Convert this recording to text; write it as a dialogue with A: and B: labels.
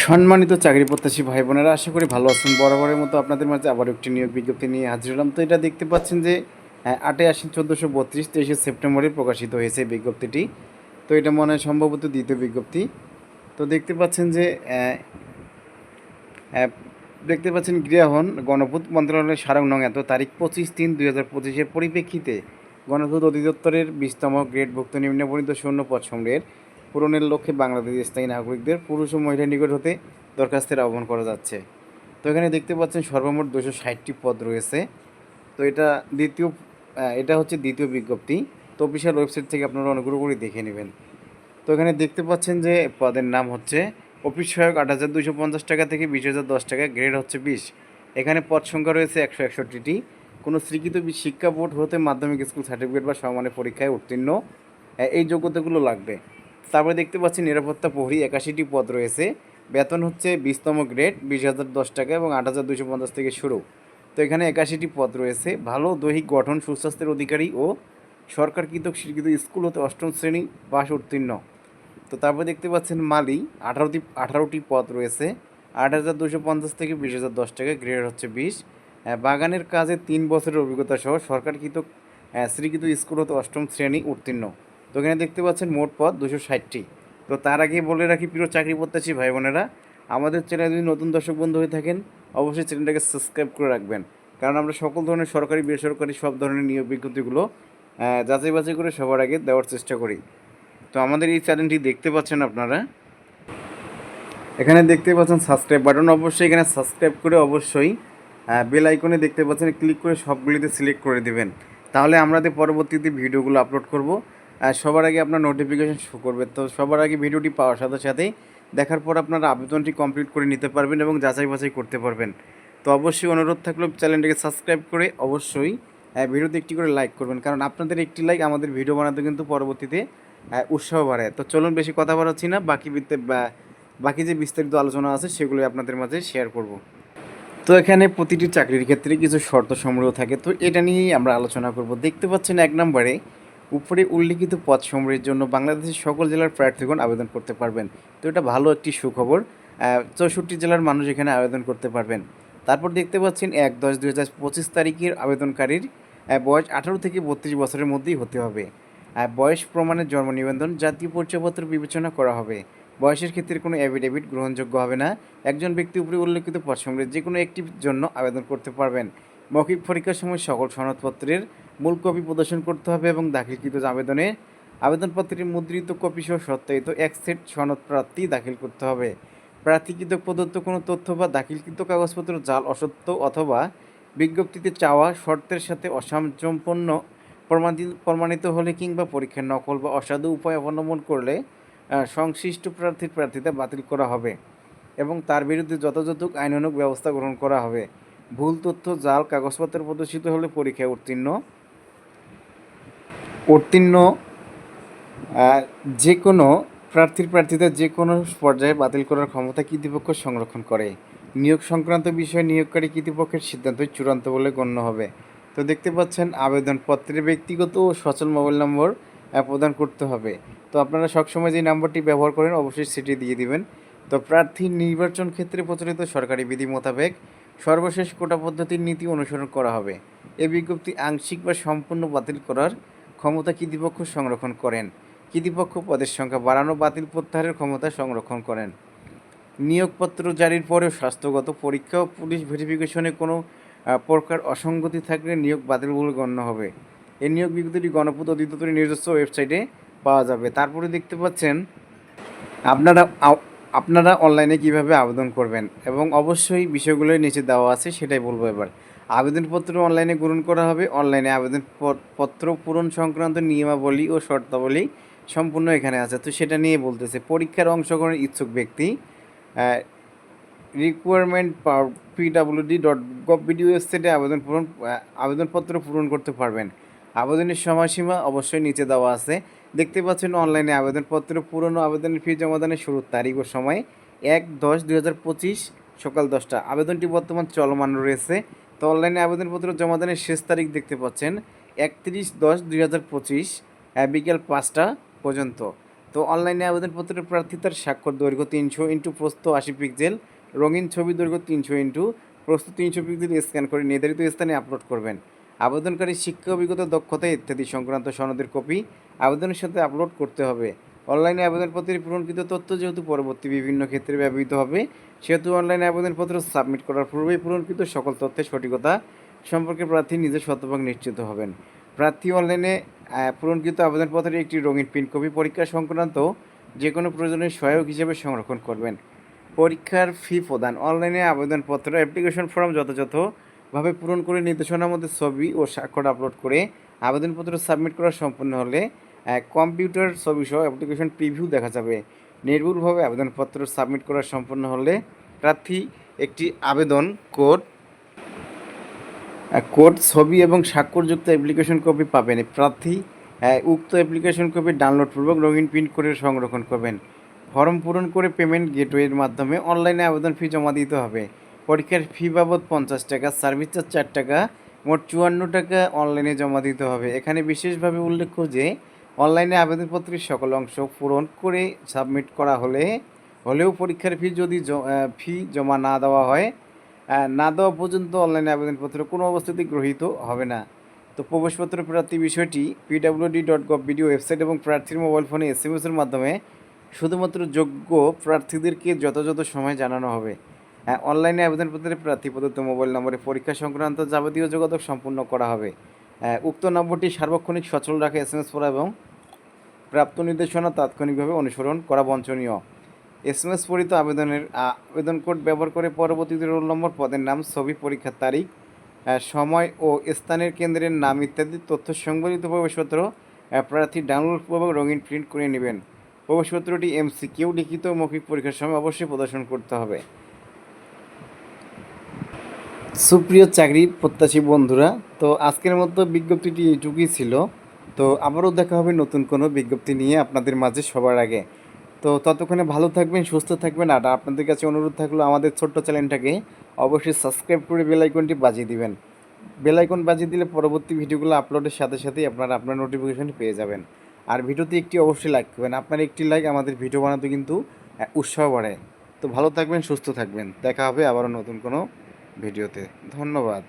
A: সম্মানিত চাকরি প্রত্যাশী ভাই বোনেরা, আশা করি ভালো আছেন। বরাবরের মতো আপনাদের মাঝে আবার একটি নিয়োগ বিজ্ঞপ্তি নিয়ে হাজির হলাম। তো এটা দেখতে পাচ্ছেন যে ৮ই আশ্বিন ১৪৩২ ২৩শে সেপ্টেম্বরে প্রকাশিত হয়েছে এই বিজ্ঞপ্তিটি। তো এটা মনে হয় সম্ভবত দ্বিতীয় বিজ্ঞপ্তি। তো দেখতে পাচ্ছেন যে আহ, দেখতে পাচ্ছেন গৃহায়ন গণপূর্ত মন্ত্রণালয়ের স্মারক নং এত তারিখ ২৫/৩/২০২৫-এর পরিপ্রেক্ষিতে গণপূর্ত অধিদপ্তরের ২০তম গ্রেডভুক্ত নিম্নবর্ণিত শূন্য পদ সমূহের পূরণের লক্ষ্যে বাংলাদেশের স্থায়ী নাগরিকদের পুরুষ ও মহিলার নিকট হতে দরখাস্তের আহ্বান করা যাচ্ছে। তো এখানে দেখতে পাচ্ছেন সর্বমোট ২৬০টি পদ রয়েছে। তো এটা হচ্ছে দ্বিতীয় বিজ্ঞপ্তি। তো অফিসিয়াল ওয়েবসাইট থেকে আপনারা অনুগ্রহ করে দেখে নেবেন। তো এখানে দেখতে পাচ্ছেন যে পদের নাম হচ্ছে অফিস সহায়ক ৮,২৫০ টাকা থেকে ২০,০১০ টাকা, গ্রেড হচ্ছে ২০। এখানে পদ সংখ্যা রয়েছে ১৬১টি। কোনো স্বীকৃত শিক্ষা বোর্ড হতে মাধ্যমিক স্কুল সার্টিফিকেট বা সমমানের পরীক্ষায় উত্তীর্ণ এই যোগ্যতাগুলো লাগবে। তারপরে দেখতে পাচ্ছি নিরাপত্তা প্রহরী ৮১টি পদ রয়েছে। বেতন হচ্ছে ২০তম গ্রেড ২০,০১০ টাকা এবং ৮,২৫০ থেকে শুরু। তো এখানে ৮১টি পদ রয়েছে। ভালো দৈহিক গঠন, সুস্বাস্থ্যের অধিকারী ও সরকার কর্তৃক স্বীকৃত স্কুল হতে অষ্টম শ্রেণী পাশ উত্তীর্ণ। তো তারপরে দেখতে পাচ্ছেন মালি ১৮টি পদ রয়েছে। ৮,২৫০ থেকে ২০,০১০ টাকা, গ্রেড হচ্ছে ২০। বাগানের কাজে ৩ বছরের অভিজ্ঞতা সহ সরকারকৃত স্বীকৃত স্কুল হতে অষ্টম শ্রেণী উত্তীর্ণ। তো এখানে দেখতে পাচ্ছেন মোট পদ ২৬০টি। তো তার আগে বলে রাখি প্রিয় চাকরি প্রত্যাশী ভাই বোনেরা, আমাদের চ্যানেলে যদি নতুন দর্শক বন্ধু হয়ে থাকেন অবশ্যই চ্যানেলটাকে সাবস্ক্রাইব করে রাখবেন, কারণ আমরা সকল ধরনের সরকারি বেসরকারি সব ধরনের নিয়োগ বিজ্ঞপ্তিগুলো যাচাই বাছাই করে সবার আগে দেওয়ার চেষ্টা করি। তো আমাদের এই চ্যানেলটি দেখতে পাচ্ছেন আপনারা, এখানে দেখতে পাচ্ছেন সাবস্ক্রাইব বাটন, অবশ্যই এখানে সাবস্ক্রাইব করে অবশ্যই বেল আইকনে দেখতে পাচ্ছেন ক্লিক করে সবগুলিতে সিলেক্ট করে দেবেন। তাহলে আমাদের পরবর্তীতে ভিডিওগুলো আপলোড করব সবার আগে আপনার নোটিফিকেশন শো করবে। তো সবার আগে ভিডিওটি পাওয়ার সাথে সাথেই দেখার পর আপনারা আবেদনটি কমপ্লিট করে নিতে পারবেন এবং যাচাই বাছাই করতে পারবেন। তো অবশ্যই অনুরোধ থাকলো চ্যানেলটিকে সাবস্ক্রাইব করে অবশ্যই ভিডিওতে একটি করে লাইক করবেন, কারণ আপনাদের একটি লাইক আমাদের ভিডিও বানাতে কিন্তু পরবর্তীতে উৎসাহ বাড়ায়। তো চলুন বেশি কথা বাড়াচ্ছি না, বাকি যে বিস্তারিত আলোচনা আছে সেগুলো আপনাদের মাঝে শেয়ার করব। তো এখানে প্রতিটি চাকরির ক্ষেত্রে কিছু শর্ত সমূহ থাকে, তো এটা নিয়েই আমরা আলোচনা করব। দেখতে পাচ্ছেন ১ নম্বরে উপরে উল্লিখিত পদ সমূহের জন্য বাংলাদেশের সকল জেলার প্রার্থীগণ আবেদন করতে পারবেন। তো এটা ভালো একটি সুখবর। ৬৪ জেলার মানুষ এখানে আবেদন করতে পারবেন। তারপর দেখতে পাচ্ছেন ১/১০/২০২৫ তারিখের আবেদনকারীর বয়স ১৮ থেকে ৩২ বছরের মধ্যেই হতে হবে। বয়স প্রমাণের জন্ম নিবন্ধন, জাতীয় পরিচয়পত্র বিবেচনা করা হবে। বয়সের ক্ষেত্রে কোনো অ্যাফিডেভিট গ্রহণযোগ্য হবে না। একজন ব্যক্তি উপরে উল্লেখিত পদ সমূহের যে কোনো একটির জন্য আবেদন করতে পারবেন। মৌখিক পরীক্ষার সময় সকল সনদপত্রের মূল কপি প্রদর্শন করতে হবে এবং দাখিলকৃত আবেদনপত্রের মুদ্রিত কপি সহ সত্যায়িত এক সেট সনদ প্রার্থী দাখিল করতে হবে। প্রার্থীকৃত প্রদত্ত কোনো তথ্য বা দাখিলকৃত কাগজপত্র জাল, অসত্য অথবা বিজ্ঞপ্তিতে চাওয়া শর্তের সাথে অসামঞ্জস্যপূর্ণ প্রমাণিত হলে কিংবা পরীক্ষার নকল বা অসাধু উপায় অবলম্বন করলে সংশ্লিষ্ট প্রার্থীর প্রার্থিতা বাতিল করা হবে এবং তার বিরুদ্ধে যথাযথ আইনানুগ ব্যবস্থা গ্রহণ করা হবে। ভুল তথ্য, জাল কাগজপত্র প্রদর্শিত হলে পরীক্ষায় উত্তীর্ণ যে কোনো প্রার্থিতা যে কোনো পর্যায়ে বাতিল করার ক্ষমতা কর্তৃপক্ষ সংরক্ষণ করে। নিয়োগ সংক্রান্ত বিষয়ে নিয়োগকারী কর্তৃপক্ষের সিদ্ধান্তই চূড়ান্ত বলে গণ্য হবে। তো দেখতে পাচ্ছেন আবেদনপত্রে ব্যক্তিগত ও সচল মোবাইল নম্বর প্রদান করতে হবে। তো আপনারা সবসময় যে নাম্বারটি ব্যবহার করেন অবশ্যই সেটি দিয়ে দিবেন। তো প্রার্থী নির্বাচন ক্ষেত্রে প্রচলিত সরকারি বিধি মোতাবেক সর্বশেষ কোটা পদ্ধতির নীতি অনুসরণ করা হবে। এ বিজ্ঞপ্তি আংশিক বা সম্পূর্ণ বাতিল করার ক্ষমতা কর্তৃপক্ষ সংরক্ষণ করেন। কর্তৃপক্ষ পদের সংখ্যা বাড়ানো, বাতিল প্রত্যাহারের ক্ষমতা সংরক্ষণ করেন। নিয়োগপত্র জারির পরেও স্বাস্থ্যগত পরীক্ষা ও পুলিশ ভেরিফিকেশনে কোনো প্রকার অসঙ্গতি থাকলে নিয়োগ বাতিল বলে গণ্য হবে। এই নিয়োগ বিজ্ঞপ্তিটি গণপূর্ত অধিদপ্তরের নিজস্ব ওয়েবসাইটে পাওয়া যাবে। তারপরে দেখতে পাচ্ছেন আপনারা আপনারা অনলাইনে কিভাবে আবেদন করবেন এবং অবশ্যই বিষয়গুলোই নিচে দেওয়া আছে, সেটাই বলবো এবার। আবেদনপত্র অনলাইনে গ্রহণ করা হবে। অনলাইনে আবেদনপত্র পূরণ সংক্রান্ত নিয়মাবলী ও শর্তাবলী সম্পূর্ণ এখানে আছে। তো সেটা নিয়ে বলতেছে পরীক্ষার অংশগ্রহণের ইচ্ছুক ব্যক্তি রিকোয়ারমেন্ট pwd.gov.bd ওয়েবসাইটে আবেদনপত্র পূরণ করতে পারবেন। আবেদনের সময়সীমা অবশ্যই নিচে দেওয়া আছে। দেখতে পাচ্ছেন অনলাইনে আবেদনপত্র পূরণ ও আবেদনের ফি জমাদানের শুরুর তারিখ ও সময় ১/১০/২০২৫ সকাল ১০টা। আবেদনটি বর্তমান চলমান রয়েছে। তো অনলাইনে আবেদনপত্র জমাদানের শেষ তারিখ দেখতে পাচ্ছেন ৩১/১০/২০২৫ বিকেল ৫টা পর্যন্ত। তো অনলাইনে আবেদনপত্রের প্রার্থিতার স্বাক্ষর দৈর্ঘ্য 300 × প্রস্থ 80 পিক্সেল, রঙিন ছবি দৈর্ঘ্য 300 × প্রস্থ 300 পিক্সেল স্ক্যান করে নির্ধারিত স্থানে আপলোড করবেন। আবেদনকারী শিক্ষা অভিজ্ঞতা, দক্ষতা ইত্যাদি সংক্রান্ত সনদের কপি আবেদনের সাথে আপলোড করতে হবে। অনলাইনে আবেদনপত্রের পূরণকৃত তথ্য যেহেতু পরবর্তী বিভিন্ন ক্ষেত্রে ব্যবহৃত হবে, সেহেতু অনলাইনে আবেদনপত্র সাবমিট করার পূর্বেই পূরণকৃত সকল তথ্যের সঠিকতা সম্পর্কে প্রার্থী নিজে শতভাগ নিশ্চিত হবেন। প্রার্থী অনলাইনে পূরণকৃত আবেদনপত্রের একটি রঙিন প্রিন্ট কপি পরীক্ষা সংক্রান্ত যে কোনো প্রয়োজনীয় সহায়ক হিসেবে সংরক্ষণ করবেন। পরীক্ষার ফি প্রদান। অনলাইনে আবেদনপত্র অ্যাপ্লিকেশন ফর্ম যথাযথভাবে পূরণ করে নির্দেশনার মধ্যে ছবি ও স্বাক্ষর আপলোড করে আবেদনপত্র সাবমিট করা সম্পন্ন হলে কম্পিউটার ছবিসহ অ্যাপ্লিকেশন প্রিভিউ দেখা যাবে। নির্ভুলভাবে আবেদনপত্র সাবমিট করা সম্পন্ন হলে প্রার্থী একটি আবেদন কোড, ছবি এবং স্বাক্ষরযুক্ত অ্যাপ্লিকেশন কপি পাবেন। প্রার্থী উক্ত অ্যাপ্লিকেশন কপি ডাউনলোডপূর্বক রঙিন প্রিন্ট করে সংরক্ষণ করবেন। ফর্ম পূরণ করে পেমেন্ট গেটওয়ের মাধ্যমে অনলাইনে আবেদন ফি জমা দিতে হবে। পরীক্ষার ফি বাবদ 50 টাকা, সার্ভিস চার্জ 4 টাকা, মোট 54 টাকা অনলাইনে জমা দিতে হবে। এখানে বিশেষভাবে উল্লেখ্য যে অনলাইনে আবেদনপত্রের সকল অংশ পূরণ করে সাবমিট করা হলেও পরীক্ষার ফি জমা না দেওয়া পর্যন্ত অনলাইনে আবেদনপত্র কোনো অবস্থাতেই গৃহীত হবে না। তো প্রবেশপত্র প্রার্থী বিষয়টি pwd.gov.bd ওয়েবসাইট এবং প্রার্থীর মোবাইল ফোনে SMS-এর মাধ্যমে শুধুমাত্র যোগ্য প্রার্থীদেরকে যথাযথ সময় জানানো হবে। অনলাইনে আবেদনপত্রে প্রার্থী প্রদত্ত মোবাইল নম্বরে পরীক্ষা সংক্রান্ত যাবতীয় যোগাযোগ সম্পূর্ণ করা হবে। উক্ত নম্বরটি সার্বক্ষণিক সচল রাখা, SMS পড়া এবং প্রাপ্ত নির্দেশনা তাৎক্ষণিকভাবে অনুসরণ করা বাঞ্ছনীয়। SMS পরিত আবেদন কোড ব্যবহার করে পরবর্তীতে রোল নম্বর, পদের নাম, ছবি, পরীক্ষার তারিখ, সময় ও স্থানের কেন্দ্রের নাম ইত্যাদি তথ্য সংবলিত প্রবেশপত্র প্রার্থী ডাউনলোডপূর্বক রঙিন প্রিন্ট করে নেবেন। প্রবেশপত্রটি MCQ লিখিত মৌখিক পরীক্ষার সময় অবশ্যই প্রদর্শন করতে হবে। সুপ্রিয় চাকরি প্রত্যাশী বন্ধুরা, তো আজকের মতো বিজ্ঞপ্তিটি এইটুকুই ছিল। তো আবারও দেখা হবে নতুন কোনো বিজ্ঞপ্তি নিয়ে আপনাদের মাঝে সবার আগে। তো ততক্ষণে ভালো থাকবেন, সুস্থ থাকবেন। আর আপনাদের কাছে অনুরোধ থাকলো আমাদের ছোট্ট চ্যানেলটাকে অবশ্যই সাবস্ক্রাইব করে বেল আইকনটি বাজিয়ে দিবেন। বেল আইকন বাজিয়ে দিলে পরবর্তী ভিডিওগুলো আপলোডের সাথে সাথেই আপনারা আপনার নোটিফিকেশন পেয়ে যাবেন। আর ভিডিওতে একটি অবশ্যই লাইক করবেন। আপনার একটি লাইক আমাদের ভিডিও বানাতে কিন্তু উৎসাহ বাড়ায়। তো ভালো থাকবেন, সুস্থ থাকবেন। দেখা হবে আবারও নতুন কোনো ভিডিওতে। ধন্যবাদ।